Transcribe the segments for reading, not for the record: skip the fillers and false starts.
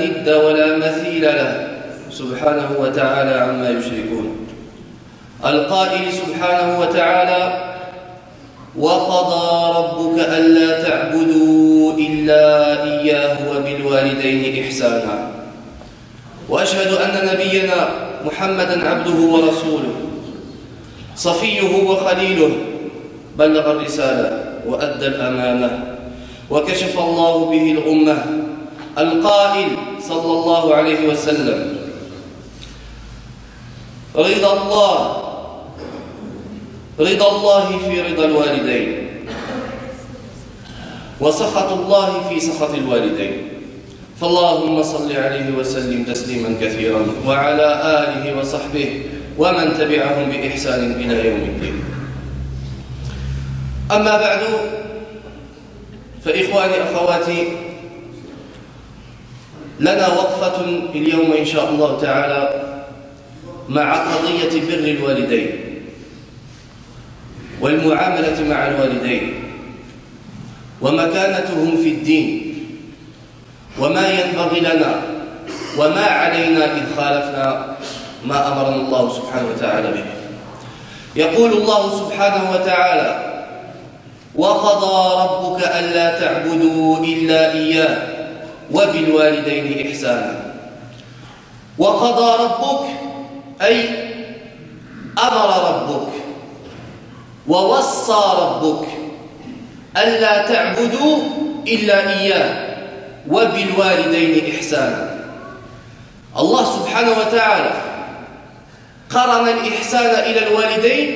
ند ولا مثيل له سبحانه وتعالى عما يشركون. القائل سبحانه وتعالى: وقضى ربك ألا تعبدوا إلا إياه وبالوالدين إحسانا. وأشهد أن نبينا محمدا عبده ورسوله صفيه وخليله، بلغ الرسالة وأدى الأمانة وكشف الله به الأمة. القائل صلى الله عليه وسلم: رضا الله في رضا الوالدين، وسخط الله في سخط الوالدين. فاللهم صل عليه وسلم تسليما كثيرا، وعلى آله وصحبه ومن تبعهم بإحسان إلى يوم الدين. أما بعد، فإخواني أخواتي، لنا وقفة اليوم إن شاء الله تعالى مع قضية بر الوالدين والمعاملة مع الوالدين ومكانتهم في الدين، وما ينبغي لنا وما علينا إن خالفنا ما أمرنا الله سبحانه وتعالى به. يقول الله سبحانه وتعالى: وقضى ربك ألا تعبدوا إلا إياه وبالوالدين إحسانا. وقضى ربك أي أمر ربك ووصى ربك ألا تعبدوا إلا إياه وبالوالدين إحسانا. الله سبحانه وتعالى قرن الإحسان إلى الوالدين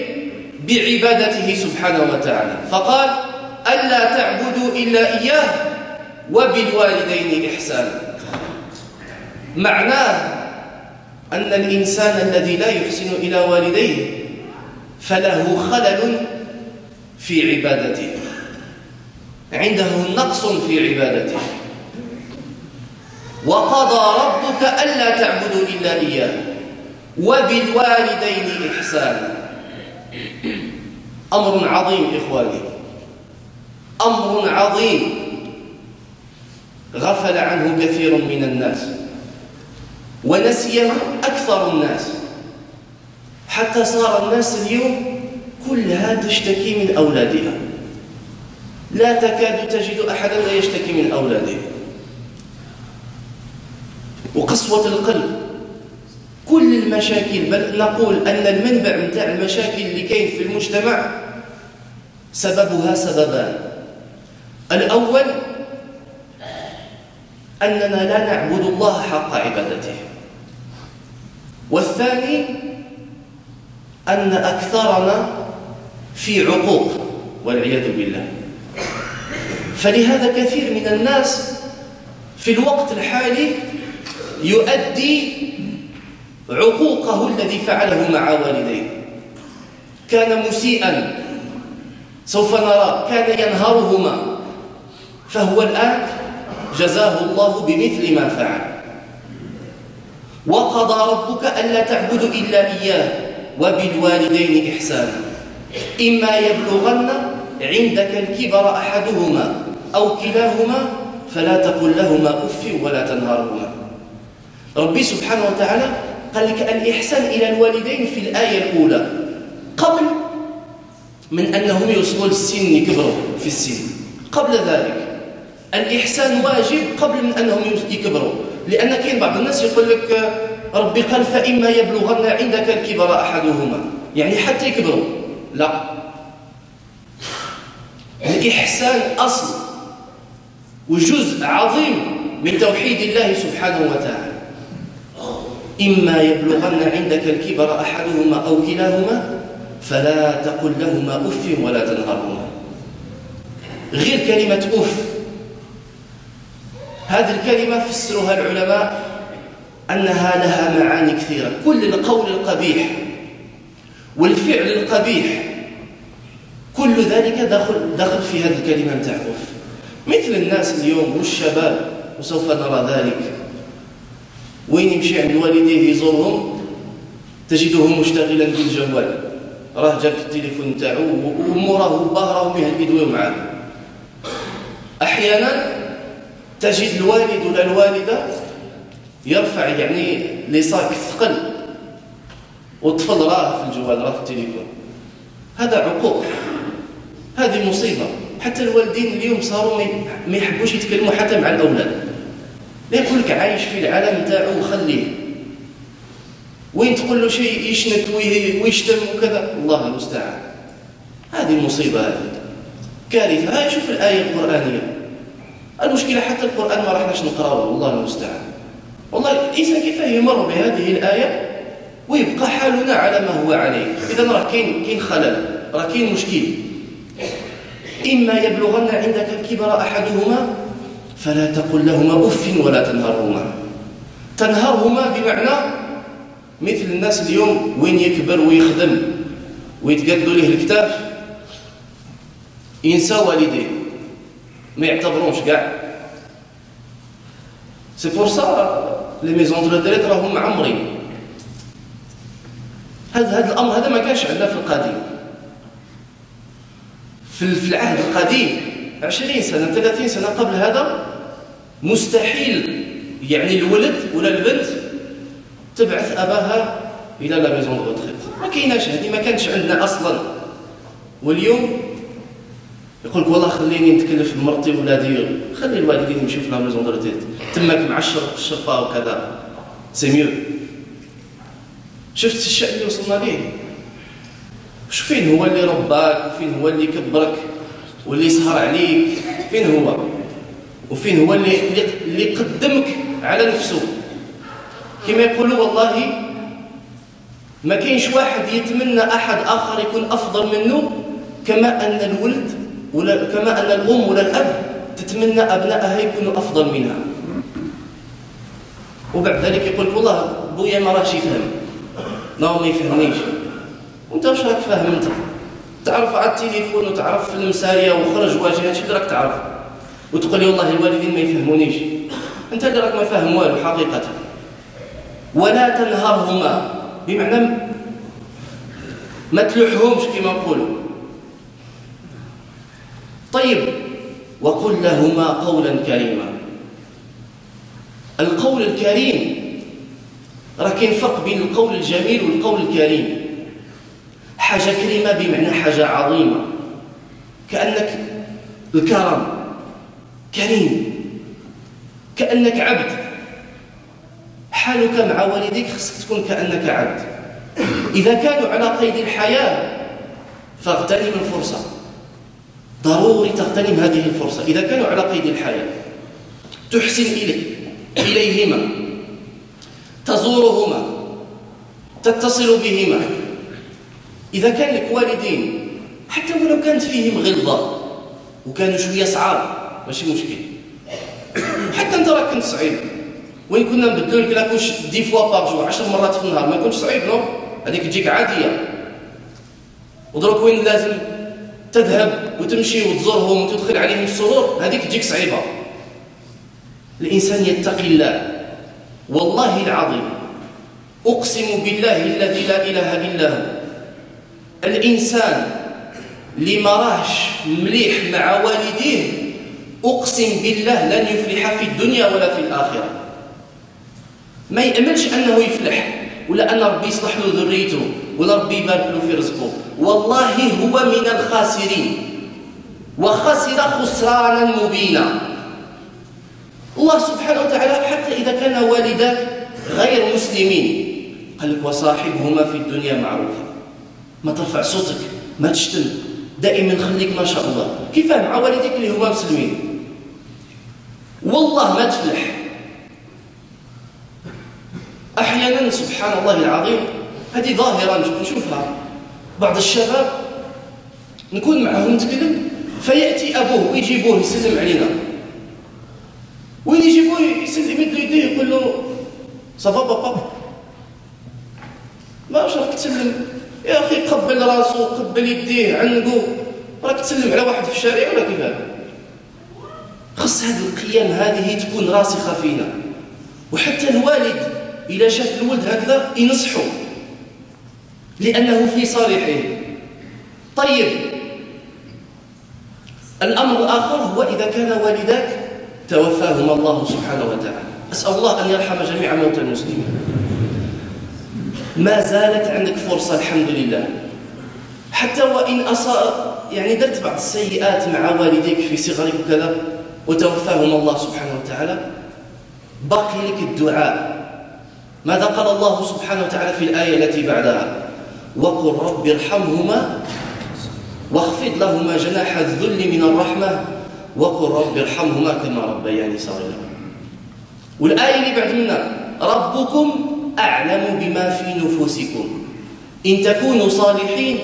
بعبادته سبحانه وتعالى، فقال: ألا تعبدوا إلا إياه وبالوالدين إحسانا. معناه أن الإنسان الذي لا يحسن إلى والديه فله خلل في عبادته، عنده نقص في عبادته. وقضى ربك ألا تعبدوا إلا إياه وبالوالدين إحسانا. أمر عظيم إخواني، أمر عظيم غفل عنه كثير من الناس ونسيه أكثر الناس، حتى صار الناس اليوم كلها تشتكي من أولادها، لا تكاد تجد أحدا لا يشتكي من أولاده. وقسوة القلب، كل المشاكل، بل نقول أن المنبع متاع المشاكل اللي كاين في المجتمع سببها سببان. الأول أننا لا نعبد الله حق عبادته، والثاني أن أكثرنا في عقوق والعياذ بالله. فلهذا كثير من الناس في الوقت الحالي يؤدي عقوقه الذي فعله مع والديه. كان مسيئا سوف نرى، كان ينهرهما، فهو الآن جزاه الله بمثل ما فعل. وقضى ربك ألا تعبدوا إلا إياه وبالوالدين إحسانا، إما يبلغن عندك الكبر أحدهما أو كلاهما فلا تقل لهما أف ولا تنهرهما. ربي سبحانه وتعالى قال لك الإحسان إلى الوالدين في الآية الأولى قبل من أنهم يوصلوا للسن، يكبروا في السن. قبل ذلك الإحسان واجب قبل من أنهم يكبروا، لأن كاين بعض الناس يقول لك ربي قال فإما يبلغن عندك الكبر أحدهما، يعني حتى يكبروا. لا، الإحسان أصل وجزء عظيم من توحيد الله سبحانه وتعالى. إما يبلغن عندك الكبر أحدهما أو كلاهما فلا تقل لهما أف ولا تنهرهما. غير كلمة أف، هذه الكلمة فسرها العلماء أنها لها معاني كثيرة. كل القول القبيح والفعل القبيح كل ذلك دخل في هذه الكلمة متاع أف. مثل الناس اليوم والشباب، وسوف نرى ذلك، وين يمشي عند والديه يزورهم تجده مشتغلا بالجوال، راه جاب التليفون تاعو وموراه باهره يدويو معاه. أحيانا تجد الوالد ولا الوالدة يرفع يعني لي صاك الثقل والطفل راه في الجوال، راه في التليفون. هذا عقوق، هذه مصيبة. حتى الوالدين اليوم صاروا ما يحبوش يتكلموا حتى مع الأولاد. لا يقول لك عايش في العالم تاعو وخليه، وين تقول له شيء يشنت ويشتم وكذا. الله المستعان. هذه مصيبة، هذه كارثة. هاي شوف الآية القرآنية. المشكلة حتى القرآن ما راحناش نقرأه، والله المستعان. والله الإنسان كيف يمر بهذه الآية ويبقى حالنا على ما هو عليه. إذن راه كاين خلل، راه كاين مشكل. إما يبلغن عندك الكبر أحدهما فلا تقل لهما أف ولا تنهرهما. تنهرهما بمعنى مثل الناس اليوم وين يكبر ويخدم ويتقدوا له الكتاف ينسى والديه، ما يعتبرونش كاع. سي بور سا لي ميزون دو ريتريت راهم معمرين. هذا الامر هذا ما كانش عندنا في القديم. في العهد القديم 20 سنه 30 سنه قبل هذا مستحيل يعني الولد ولا البنت تبعث اباها الى لا ميزون دو ريتريت. ما كايناش، هذه ما كانتش عندنا اصلا. واليوم يقول لك والله خليني نتكلف بمرتي وولادي، خلي الوالدين يمشيو في لا ميزون دو ريتريت تماك مع الشرفه وكذا، سي ميو. شفت الشأن اللي وصلنا ليه؟ فين هو اللي رباك، وفين هو اللي كبرك واللي سهر عليك؟ فين هو؟ وفين هو اللي قدمك على نفسه؟ كما يقولوا والله ما كاينش واحد يتمنى احد اخر يكون افضل منه كما ان الولد ولا كما ان الام ولا الاب تتمنى ابنائها يكونوا افضل منها. وبعد ذلك يقول لك والله بويا ما راهش يفهم، لا ما يفهمنيش. وانت واش راك فاهم؟ انت تعرف على التليفون وتعرف في المساريه وخرج واجه، هادشي اللي راك تعرف، وتقول لي والله الوالدين ما يفهمونيش. انت اللي راك ما فاهم والو حقيقه. ولا تنهرهما بمعنى ما تلوحهمش كما نقولوا. طيب وقل لهما قولا كريما. القول الكريم راه كاين فرق بين القول الجميل والقول الكريم. حاجه كريمه بمعنى حاجه عظيمه، كانك الكرم كريم، كانك عبد. حالك مع والديك خصك تكون كانك عبد. اذا كانوا على قيد الحياه فاغتنم الفرصه، ضروري تغتنم هذه الفرصه. اذا كانوا على قيد الحياه تحسن اليهما، تزورهما، تتصل بهما. إذا كان لك والدين حتى ولو كانت فيهم غلظة وكانوا شوية صعاب ماشي مشكل، حتى أنت راك كنت صعيب. وين كنا نبدلو لك لاكوش 10 فوا باغ جور 10 مرات في النهار ما كنتش صعيب، نو هذيك تجيك عادية. ودروك وين لازم تذهب وتمشي وتزورهم وتدخل عليهم السرور، هذيك تجيك صعيبة. الإنسان يتقي الله. والله العظيم أقسم بالله الذي لا إله إلا هو، الإنسان اللي ما راهش مليح مع والديه أقسم بالله لن يفلح في الدنيا ولا في الآخرة. ما يأملش أنه يفلح ولا أن ربي يصلح له ذريته ولا ربي يبارك له في رزقه. والله هو من الخاسرين، وخسر خسرانا مبينا. الله سبحانه وتعالى حتى إذا كان والداك غير مسلمين قال لك وصاحبهما في الدنيا معروفا. ما ترفع صوتك، ما تشتم، دائما خليك ما شاء الله. كيفاه مع والديك اللي هما مسلمين؟ والله ما تفلح. أحيانا سبحان الله العظيم هذه ظاهرة نشوفها، بعض الشباب نكون معهم نتكلم فيأتي أبوه ويجيبوه يسلم علينا، وين يجيبوه يسلم يمد يديه يقول له صافا بابا، ما واش راك تسلم يا اخي؟ قبل راسو قبل يديه عنقو، راك تسلم على واحد في الشارع ولا كيفاه؟ خص هذه القيم هذه تكون راسخه فينا. وحتى الوالد اذا شاف الولد هكذا ينصحه لانه في صالحه. طيب الامر الاخر هو اذا كان والداك توفاهما الله سبحانه وتعالى، أسأل الله أن يرحم جميع موتى المسلمين. ما زالت عندك فرصة الحمد لله، حتى وإن يعني درت بعض السيئات مع والديك في صغرك وكذا وتوفاهم الله سبحانه وتعالى، باقي لك الدعاء. ماذا قال الله سبحانه وتعالى في الآية التي بعدها؟ وقل رب ارحمهما واخفض لهما جناح الذل من الرحمة وقل رب ارحمهما كما ربياني صغيرا. والآية اللي بعد منها ربكم أعلم بما في نفوسكم إن تكونوا صالحين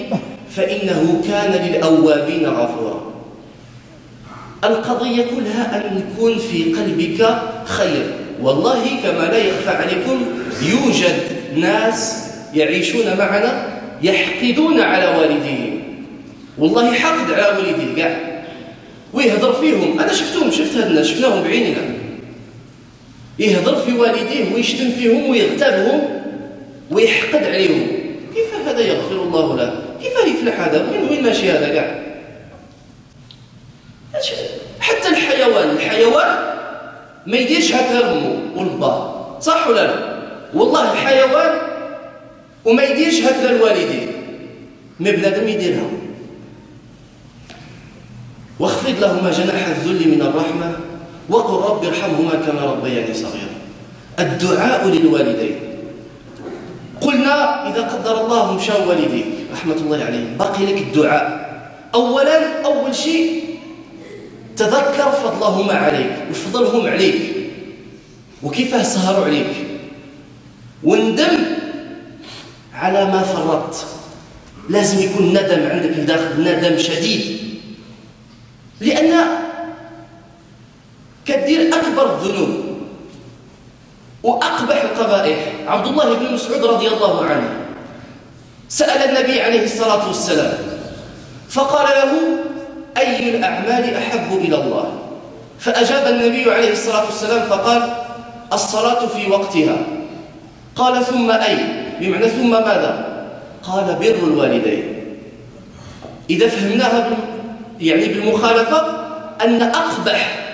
فإنه كان للأوابين غفورا. القضية كلها أن يكون في قلبك خير. والله كما لا يخفى عليكم يوجد ناس يعيشون معنا يحقدون على والديهم، والله حقد على والديه كاع، ويهضر فيهم. أنا شفتهم، شفت هاد الناس، شفناهم بعيننا، يهضر في والديه ويشتم فيهم ويغتابهم ويحقد عليهم. كيف هذا يغفر الله له؟ كيف يفلح هذا؟ وين ماشي هذا كاع؟ حتى الحيوان ما يديرش هكذا لامو والبا، صح ولا لا؟ والله الحيوان وما يديرش هكذا لوالديه، ما بنادم يديرها. واخفض لهما جناح الذل من الرحمة وقل رب ارحمهما كما ربياني صغيرا. الدعاء للوالدين. قلنا إذا قدر الله مشاو والديك رحمة الله عليهم باقي لك الدعاء. أول شيء تذكر فضلهما عليك وفضلهم عليك وكيف سهروا عليك، وندم على ما فرطت. لازم يكون ندم عندك الداخل، ندم شديد، لأن كدير أكبر الذنوب وأقبح القبائح. عبد الله بن مسعود رضي الله عنه سأل النبي عليه الصلاة والسلام فقال له أي الأعمال أحب إلى الله؟ فأجاب النبي عليه الصلاة والسلام فقال الصلاة في وقتها. قال ثم أي؟ بمعنى ثم ماذا؟ قال بر الوالدين. إذا فهمناها يعني بالمخالفة أن أقبح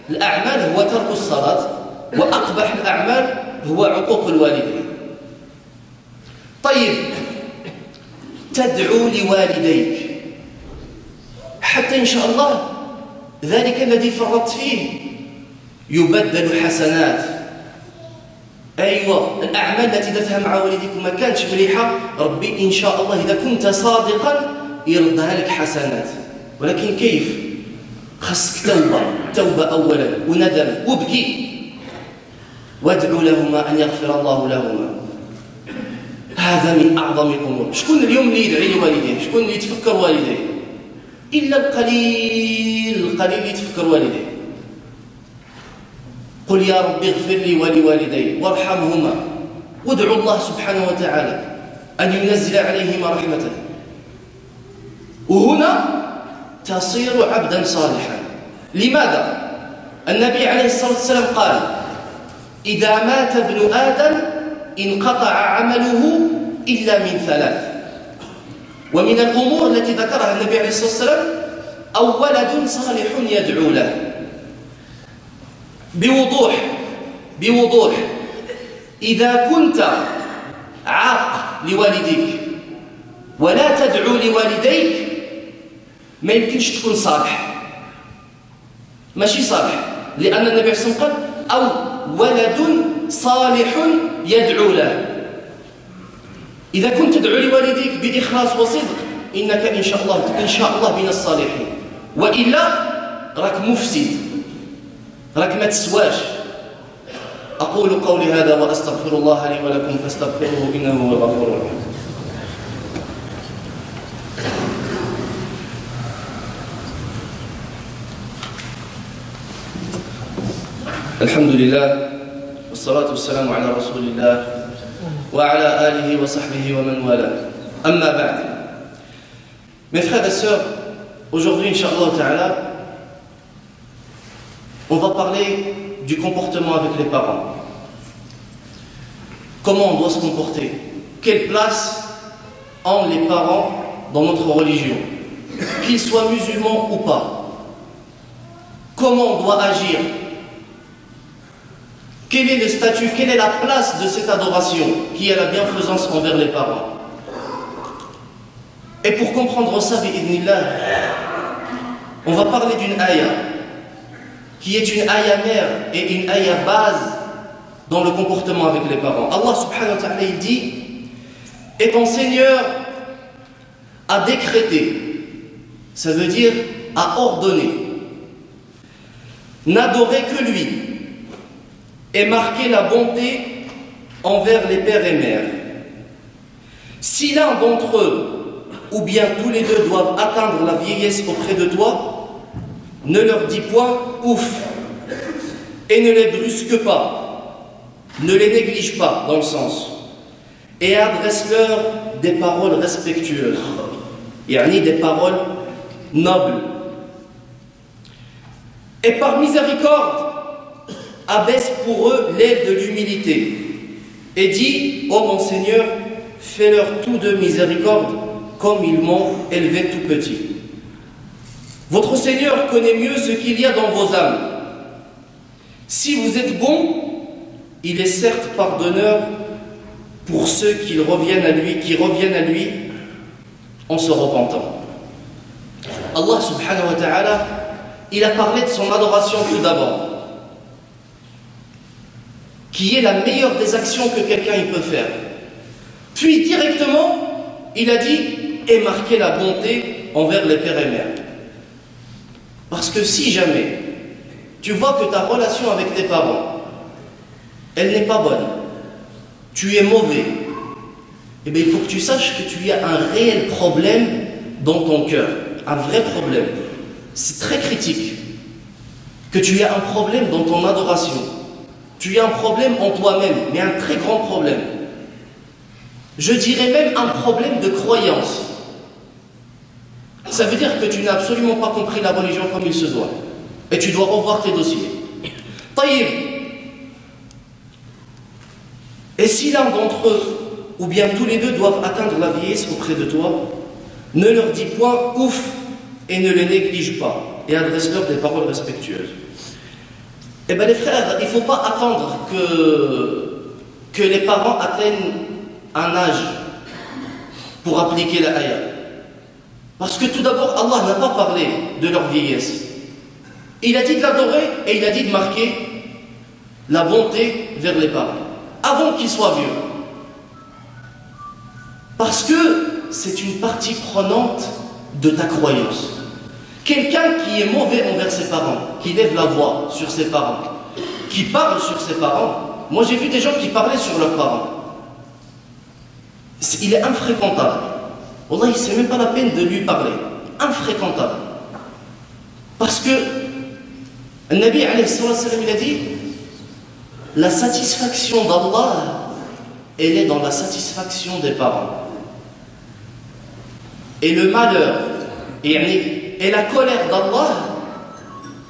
الأعمال هو ترك الصلاة، وأقبح الأعمال هو عقوق الوالدين. طيب، تدعو لوالديك حتى إن شاء الله ذلك الذي فرطت فيه يبدل حسنات. أيوة، الأعمال التي درتها مع والديك وما كانتش مليحة، ربي إن شاء الله إذا كنت صادقا يردها لك حسنات. ولكن كيف؟ خصك توبة أولا وندم وبكي وادعو لهما أن يغفر الله لهما. هذا من أعظم الأمور. شكون اليوم اللي يدعي لوالديه؟ شكون اللي يتفكر والديه؟ إلا القليل اللي يتفكر والديه. قل يا رب اغفر لي ولوالدي وارحمهما، وادعوا الله سبحانه وتعالى أن ينزل عليهما رحمته. وهنا تصير عبدا صالحا. لماذا؟ النبي عليه الصلاة والسلام قال إذا مات ابن آدم انقطع عمله إلا من ثلاث. ومن الأمور التي ذكرها النبي عليه الصلاة والسلام أو ولد صالح يدعو له. بوضوح إذا كنت عاق لوالديك ولا تدعو لوالديك ما يمكنش تكون صالح، ماشي صالح، لأن النبي عليه الصلاة والسلام قال أو ولد صالح يدعو له. إذا كنت تدعو لوالديك بإخلاص وصدق إنك إن شاء الله من الصالحين، وإلا راك مفسد، راك ما تسواش. أقول قولي هذا وأستغفر الله لي ولكم فاستغفروه إنه هو الغفور الرحيم. الحمد لله والصلاة والسلام على رسول الله وعلى آله وصحبه ومن والاه. أما بعد, mes frères et sœurs, aujourd'hui, Inch'Allah Ta'ala, on va parler du comportement avec les parents. Comment on doit se comporter? Quelle place ont les parents dans notre religion? Qu'ils soient musulmans ou pas. Comment on doit agir Quel est le statut, quelle est la place de cette adoration qui est la bienfaisance envers les parents? Et pour comprendre ça, bi'idhnillah, on va parler d'une ayah qui est une ayah mère et une ayah base dans le comportement avec les parents. Allah subhanahu wa ta'ala, il dit: et ton Seigneur a décrété, ça veut dire a ordonné, n'adorer que lui et marquer la bonté envers les pères et mères. Si l'un d'entre eux ou bien tous les deux doivent atteindre la vieillesse auprès de toi, ne leur dis point ouf et ne les brusque pas, ne les néglige pas dans le sens, et adresse-leur des paroles respectueuses, yani des paroles nobles. Et par miséricorde, abaisse pour eux l'aile de l'humilité et dis: ô mon Seigneur, fais-leur tous deux miséricorde comme ils m'ont élevé tout petit. Votre Seigneur connaît mieux ce qu'il y a dans vos âmes. Si vous êtes bons, il est certes pardonneur pour ceux qui reviennent à lui en se repentant. Allah subhanahu wa ta'ala, il a parlé de son adoration tout d'abord, qui est la meilleure des actions que quelqu'un peut faire. Puis directement, il a dit: et marquer la bonté envers les pères et mères. Parce que si jamais tu vois que ta relation avec tes parents, elle n'est pas bonne, tu es mauvais, eh bien il faut que tu saches que tu as un réel problème dans ton cœur, un vrai problème. C'est très critique. Que tu as un problème dans ton adoration. Tu as un problème en toi-même, mais un très grand problème. Je dirais même un problème de croyance. Ça veut dire que tu n'as absolument pas compris la religion comme il se doit. Et tu dois revoir tes dossiers. Taïb. Et si l'un d'entre eux, ou bien tous les deux, doivent atteindre la vieillesse auprès de toi, ne leur dis point ouf et ne les néglige pas, et adresse-leur des paroles respectueuses. Eh bien les frères, il ne faut pas attendre que les parents atteignent un âge pour appliquer la ayah. Parce que tout d'abord, Allah n'a pas parlé de leur vieillesse. Il a dit de l'adorer et il a dit de marquer la bonté vers les parents, avant qu'ils soient vieux. Parce que c'est une partie prenante de ta croyance. Quelqu'un qui est mauvais envers ses parents, qui lève la voix sur ses parents, qui parle sur ses parents. Moi j'ai vu des gens qui parlaient sur leurs parents. Il est infréquentable. Wallah, c'est même pas la peine de lui parler. Infréquentable. Parce que le Nabi alayhi salam, il a dit: la satisfaction d'Allah, elle est dans la satisfaction des parents. Et le malheur et la colère d'Allah,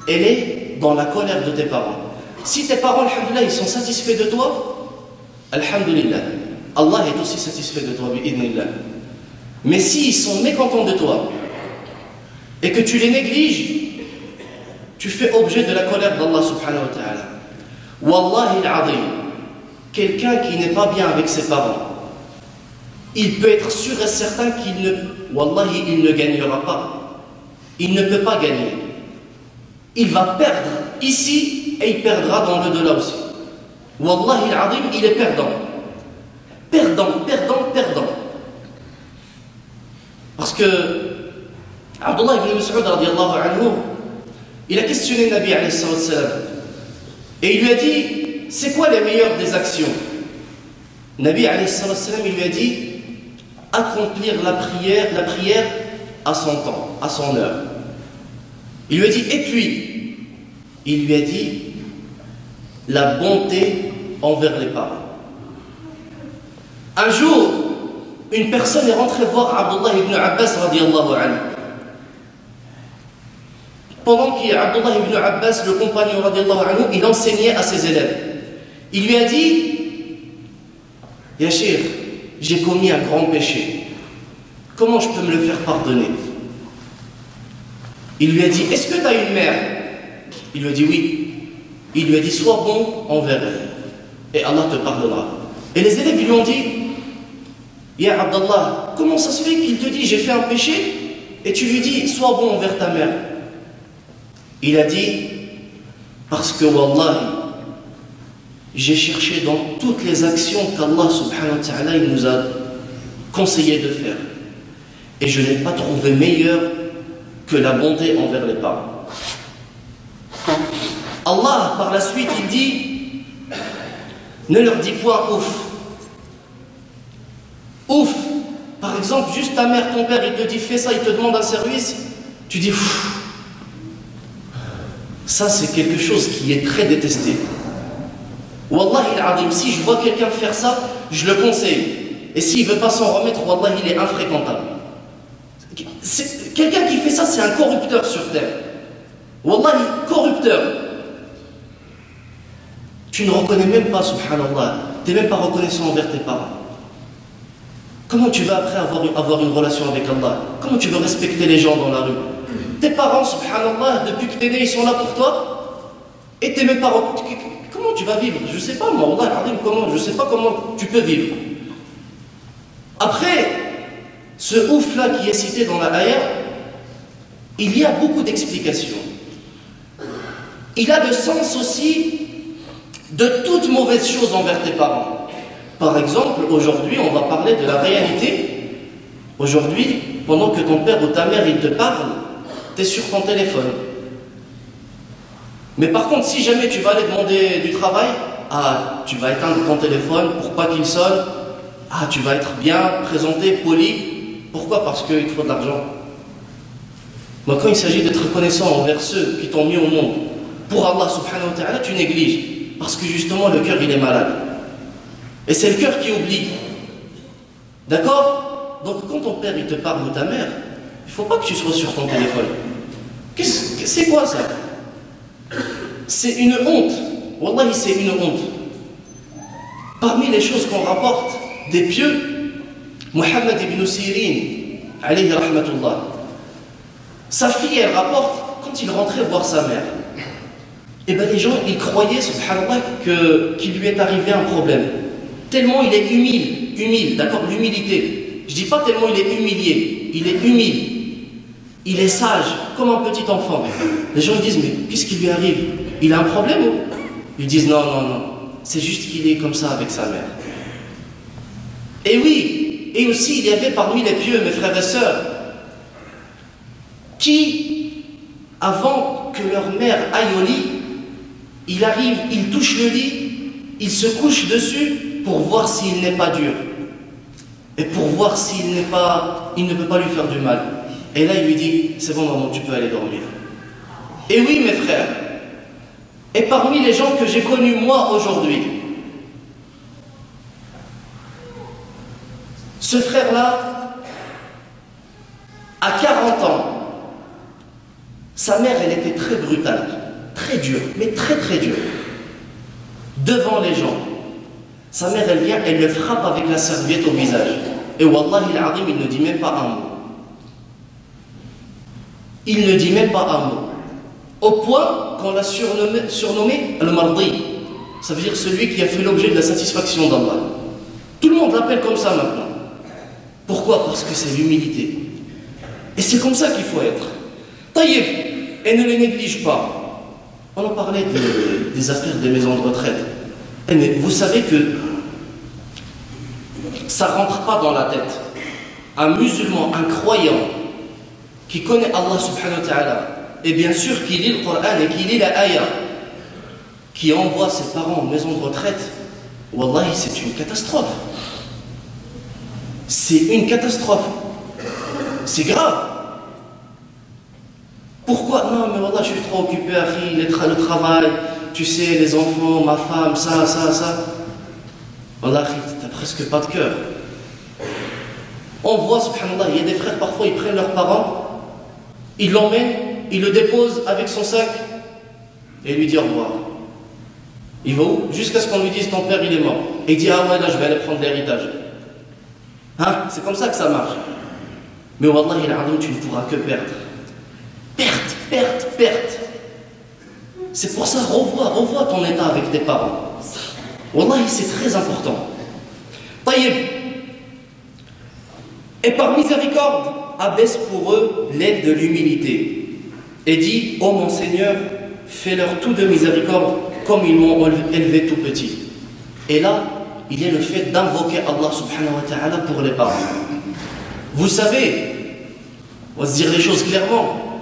elle est dans la colère de tes parents. Si tes parents, alhamdoulilah, ils sont satisfaits de toi, alhamdoulilah, Allah est aussi satisfait de toi, bi'idhnillah. Mais s'ils sont mécontents de toi et que tu les négliges, tu fais objet de la colère d'Allah subhanahu wa ta'ala. Wallahi al-azim, quelqu'un qui n'est pas bien avec ses parents, il peut être sûr et certain qu'il ne gagnera pas. Il ne peut pas gagner. Il va perdre ici et il perdra dans le-delà aussi. Wallahi al-azim, il est perdant. Perdant. Parce que Abdullah ibn Mas'ud radiyallahu anhu, il a questionné le Nabi alayhi salam et il lui a dit: c'est quoi les meilleures des actions? Le Nabi alayhi salam, il lui a dit: accomplir la prière à son temps, à son heure. Il lui a dit: et puis il lui a dit la bonté envers les parents. Un jour, une personne est rentrée voir Abdullah ibn Abbas radiyallahu anhu. Pendant qu'Abdullah ibn Abbas, le compagnon radiyallahu anhu, il enseignait à ses élèves. Il lui a dit: Ya Cheikh, j'ai commis un grand péché. Comment je peux me le faire pardonner? Il lui a dit: est-ce que tu as une mère? Il lui a dit: oui. Il lui a dit: sois bon envers elle. et Allah te pardonnera. Et les élèves ils lui ont dit, Ya Abdallah, comment ça se fait qu'il te dit j'ai fait un péché et tu lui dis sois bon envers ta mère? Il a dit, parce que Wallahi, j'ai cherché dans toutes les actions qu'Allah subhanahu wa ta'ala il nous a conseillé de faire. Et je n'ai pas trouvé meilleur que la bonté envers les parents. Allah, par la suite, il dit, ne leur dis point ouf. Ouf. Par exemple, juste ta mère, ton père, il te dit fais ça, il te demande un service, tu dis ouf. Ça, c'est quelque chose qui est très détesté. Wallahi al-azim, si je vois quelqu'un faire ça, je le conseille. Et s'il ne veut pas s'en remettre, Wallahi, il est infréquentable. Quelqu'un qui fait ça, c'est un corrupteur sur terre. Wallahi, corrupteur. Tu ne reconnais même pas, subhanallah, tu n'es même pas reconnaissant envers tes parents. Comment tu vas après avoir une relation avec Allah? Comment tu veux respecter les gens dans la rue? Tes parents, subhanallah, depuis que tu es né, ils sont là pour toi. Et tu n'es même pas reconnaissant. Comment tu vas vivre? Je ne sais pas, moi, Allah, comment, je ne sais pas comment tu peux vivre. Après, ce ouf-là qui est cité dans la ayah, il y a beaucoup d'explications. Il a le sens aussi de toute mauvaise chose envers tes parents. Par exemple, aujourd'hui, on va parler de la réalité. Aujourd'hui, pendant que ton père ou ta mère, il te parle, tu es sur ton téléphone. Mais par contre, si jamais tu vas aller demander du travail, ah, tu vas éteindre ton téléphone pour pas qu'il sonne. Ah, tu vas être bien présenté, poli. Pourquoi? Parce qu'il te faut de l'argent. Donc quand il s'agit d'être reconnaissant envers ceux qui t'ont mis au monde, pour Allah subhanahu wa ta'ala, tu négliges. Parce que justement, le cœur, il est malade. Et c'est le cœur qui oublie. D'accord? Donc quand ton père, il te parle ou ta mère, il ne faut pas que tu sois sur ton téléphone. C'est quoi ça? C'est une honte. Wallahi, c'est une honte. Parmi les choses qu'on rapporte des pieux, Muhammad ibn Sirin, alayhi rahmatullah, sa fille, elle rapporte, quand il rentrait voir sa mère, et bien les gens, ils croyaient, subhanallah, qu'il lui est arrivé un problème. Tellement il est humile, d'accord, l'humilité. Je ne dis pas tellement il est humilié, il est humile. Il est sage, comme un petit enfant. Les gens disent, mais qu'est-ce qui lui arrive? Il a un problème ou? Ils disent, non, c'est juste qu'il est comme ça avec sa mère. Et oui, et aussi il y avait parmi les pieux, mes frères et sœurs, qui, avant que leur mère aille au lit, il arrive, il touche le lit, il se couche dessus pour voir s'il n'est pas dur. Et pour voir s'il n'est pas, il ne peut pas lui faire du mal. Et là il lui dit, c'est bon maman, tu peux aller dormir. Et oui mes frères, et parmi les gens que j'ai connus moi aujourd'hui, ce frère-là, à 40 ans, sa mère, elle était très brutale, très dure, mais très dure. Devant les gens, sa mère, elle vient, elle le frappe avec la serviette au visage. Et wallahi al-azim, il ne dit même pas un mot. Il ne dit même pas un mot. Au point qu'on l'a surnommé al-mardi. Ça veut dire celui qui a fait l'objet de la satisfaction d'Allah. Tout le monde l'appelle comme ça maintenant. Pourquoi? Parce que c'est l'humilité. Et c'est comme ça qu'il faut être. Taïb, et ne les néglige pas. On en parlait des affaires des maisons de retraite. Mais vous savez que ça ne rentre pas dans la tête. Un musulman, un croyant, qui connaît Allah subhanahu wa ta'ala, et bien sûr qui lit le Coran et qui lit la ayah, qui envoie ses parents en maison de retraite, wallahi, c'est une catastrophe. C'est une catastrophe. C'est grave. Pourquoi? Non, mais wallah, je suis trop occupé, le travail, tu sais, les enfants, ma femme, ça. Wallah, t'as presque pas de cœur. On voit, subhanallah, il y a des frères, parfois, ils prennent leurs parents, ils l'emmènent, ils le déposent avec son sac, et il lui dit au revoir. Il va où? Jusqu'à ce qu'on lui dise, ton père, il est mort. Et il dit, ah ouais, là, je vais aller prendre l'héritage. Hein? C'est comme ça que ça marche. Mais wallahi al-azim, tu ne pourras que perdre. Perte. C'est pour ça, revois ton état avec tes parents. Wallahi, c'est très important. Taïb. Et par miséricorde, abaisse pour eux l'aide de l'humilité. Et dit, ô mon Seigneur, fais-leur tout de miséricorde comme ils m'ont élevé tout petit. Et là, il y a le fait d'invoquer Allah subhanahu wa ta'ala pour les parents. Vous savez, on va se dire les choses clairement,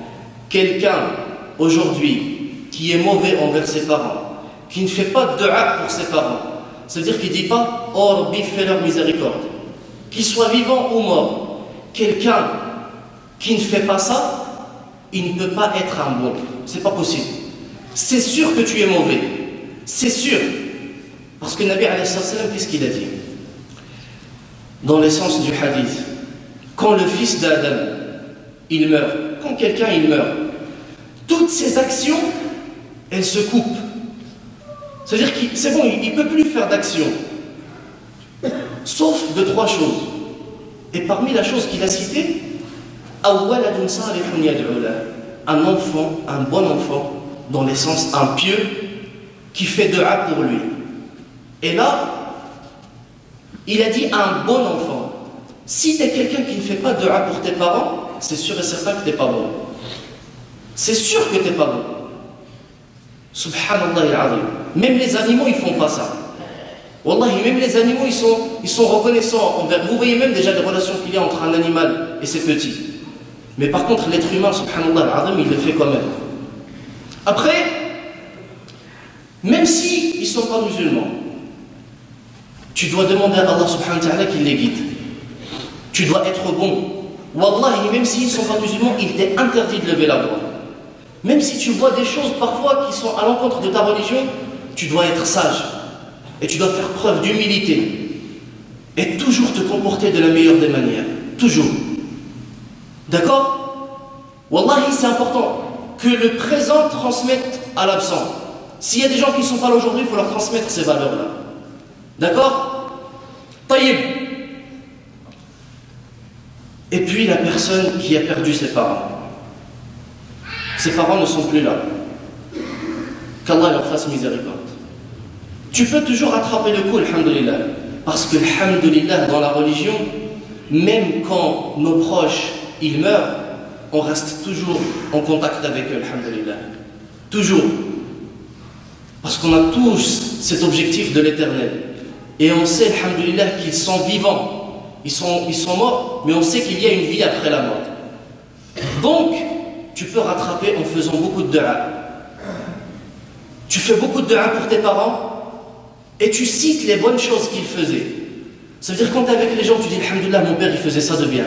quelqu'un aujourd'hui qui est mauvais envers ses parents, qui ne fait pas de dua pour ses parents, ça veut dire qu'il ne dit pas « Oh Rabbi, fais-leur miséricorde ». Qu'il soit vivant ou mort, quelqu'un qui ne fait pas ça, il ne peut pas être un bon. C'est pas possible. C'est sûr que tu es mauvais. C'est sûr. Parce que Nabi alayhi salam, qu'est-ce qu'il a dit? Dans l'essence du hadith, quand le fils d'Adam, il meurt, quand quelqu'un il meurt, toutes ses actions, elles se coupent. C'est-à-dire que c'est bon, il ne peut plus faire d'action. Sauf de trois choses. Et parmi la chose qu'il a citée, un enfant, un bon enfant, dans l'essence un pieux, qui fait dua pour lui. Et là, il a dit un bon enfant. Si tu es quelqu'un qui ne fait pas dua pour tes parents, c'est sûr et certain que tu n'es pas bon. C'est sûr que tu n'es pas bon. Subhanallah al-azim. Même les animaux, ils ne font pas ça. Wallahi, même les animaux, ils sont reconnaissants envers vous. Vous voyez même déjà les relations qu'il y a entre un animal et ses petits. Mais par contre, l'être humain, subhanallah al-azim, il le fait quand même. Après, même si ils ne sont pas musulmans, tu dois demander à Allah subhanahu wa ta'ala qu'il les guide. Tu dois être bon. Wallahi, même s'ils ne sont pas musulmans, il t'est interdit de lever la voix. Même si tu vois des choses parfois qui sont à l'encontre de ta religion, tu dois être sage. Et tu dois faire preuve d'humilité. Et toujours te comporter de la meilleure des manières. Toujours. D'accord? Wallahi, c'est important que le présent transmette à l'absent. S'il y a des gens qui ne sont pas là aujourd'hui, il faut leur transmettre ces valeurs-là. D'accord? Taïb. Et puis la personne qui a perdu ses parents. Ses parents ne sont plus là. Qu'Allah leur fasse miséricorde. Tu peux toujours attraper le coup, alhamdulillah. Parce que, alhamdulillah, dans la religion, même quand nos proches, ils meurent, on reste toujours en contact avec eux, alhamdulillah. Toujours. Parce qu'on a tous cet objectif de l'éternel. Et on sait, alhamdulillah, qu'ils sont vivants. Ils sont morts, mais on sait qu'il y a une vie après la mort. Donc, tu peux rattraper en faisant beaucoup de dua. Tu fais beaucoup de dua pour tes parents et tu cites les bonnes choses qu'ils faisaient. Ça veut dire quand tu es avec les gens, tu dis alhamdulillah, mon père il faisait ça de bien.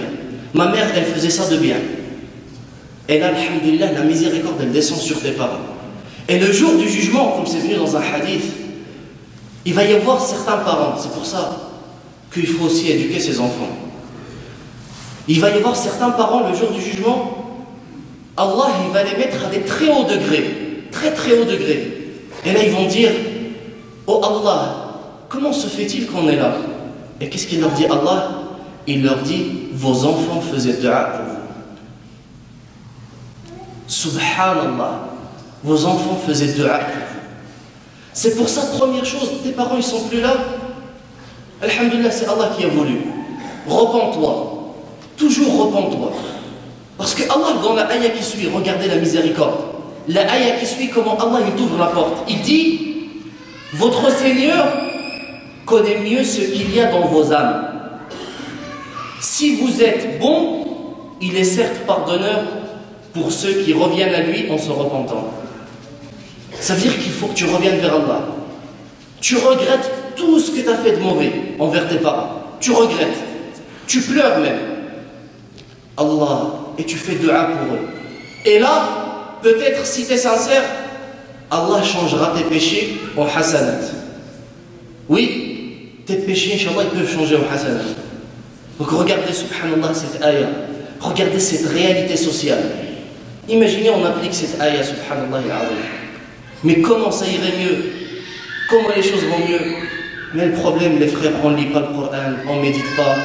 Ma mère elle faisait ça de bien. Et là, alhamdulillah, la miséricorde elle descend sur tes parents. Et le jour du jugement, comme c'est venu dans un hadith, il va y avoir certains parents, c'est pour ça qu'il faut aussi éduquer ses enfants. Il va y avoir certains parents, le jour du jugement, Allah il va les mettre à des très hauts degrés, très très hauts degrés. Et là ils vont dire, oh Allah, comment se fait-il qu'on est là? Et qu'est-ce qu'il leur dit Allah? Il leur dit, vos enfants faisaient dua pour vous. Subhanallah, vos enfants faisaient dua pour vous. C'est pour ça, première chose, tes parents ils sont plus là. Alhamdulillah, c'est Allah qui a voulu. Repens-toi. Toujours repens-toi. Parce que Allah, dans la ayah qui suit, regardez la miséricorde. La ayah qui suit, comment Allah il t'ouvre la porte. Il dit, votre Seigneur connaît mieux ce qu'il y a dans vos âmes. Si vous êtes bon, il est certes pardonneur pour ceux qui reviennent à lui en se repentant. Ça veut dire qu'il faut que tu reviennes vers Allah. Tu regrettes tout ce que tu as fait de mauvais envers tes parents. Tu regrettes. Tu pleures même. Allah, et tu fais dua pour eux. Et là, peut-être si tu es sincère, Allah changera tes péchés en hasanat. Oui, tes péchés, Inch'Allah, ils peuvent changer en hasanat. Donc regardez, subhanallah, cette ayah. Regardez cette réalité sociale. Imaginez, on applique cette ayah, subhanallah, al-azim. Mais comment ça irait mieux? Comment les choses vont mieux? Mais le problème, les frères, on ne lit pas le Coran, on ne médite pas.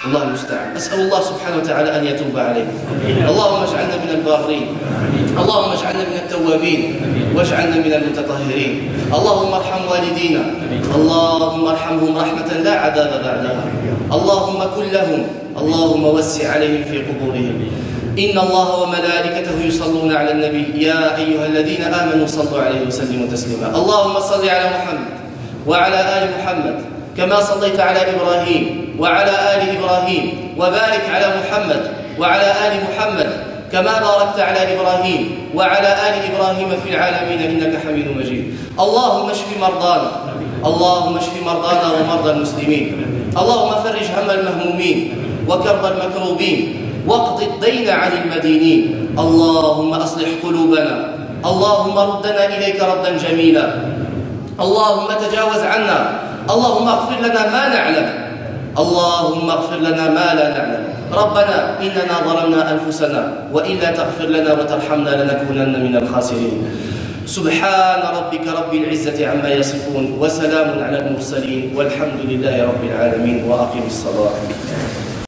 الله المستعان. أسأل الله سبحانه وتعالى أن يتوب علينا. اللهم اجعلنا من البارين، اللهم اجعلنا من التوابين، واجعلنا من المتطهرين. اللهم ارحم والدينا، اللهم ارحمهم رحمة لا عذاب بعدها. اللهم كن لهم، اللهم وسع عليهم في قبورهم. إن الله وملائكته يصلون على النبي يا أيها الذين آمنوا صلوا عليه وسلموا تسليما. اللهم صل على محمد وعلى آل محمد كما صليت على إبراهيم وعلى آل إبراهيم، وبارك على محمد وعلى آل محمد كما باركت على إبراهيم وعلى آل إبراهيم في العالمين إنك حميد مجيد. اللهم اشف مرضانا، اللهم اشف مرضانا ومرضى المسلمين. اللهم فرج هم المهمومين وكرب المكروبين، واقض الدين عن المدينين. اللهم أصلح قلوبنا، اللهم ردنا إليك ردا جميلا. اللهم تجاوز عنا، اللهم اغفر لنا ما نعلم، اللهم اغفر لنا ما لا نعلم. ربنا إننا ظلمنا أنفسنا، وإلا تغفر لنا وترحمنا لنكونن من الخاسرين. سبحان ربك رب العزة عما يصفون، وسلام على المرسلين، والحمد لله رب العالمين. وأقم الصلاة.